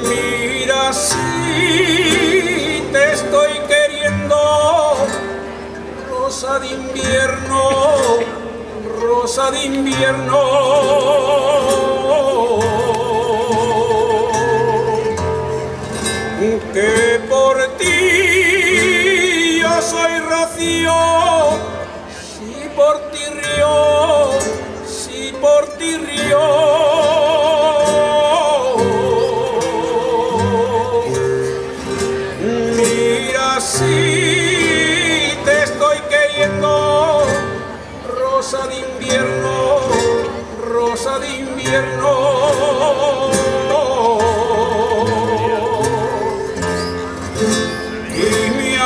Mira si te estoy queriendo, rosa de invierno, rosa de invierno. Que por ti yo soy rocío, si por ti río, si por ti río. Mira si te estoy queriendo, rosa de invierno, rosa de invierno.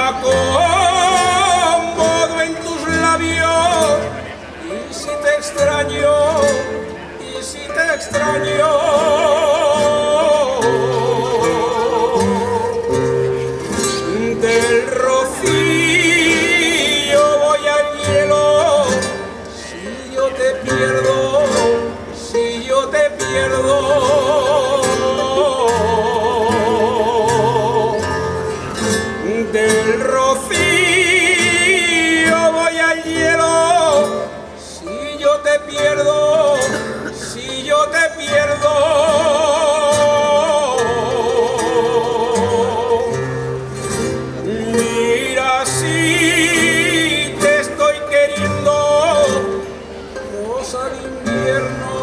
Acomodo en tus labios, y si te extraño, y si te extraño. Del rocío voy al hielo, si yo te pierdo, si yo te pierdo. Del rocío voy al hielo, si yo te pierdo, si yo te pierdo. Mira si te estoy queriendo, rosa de invierno.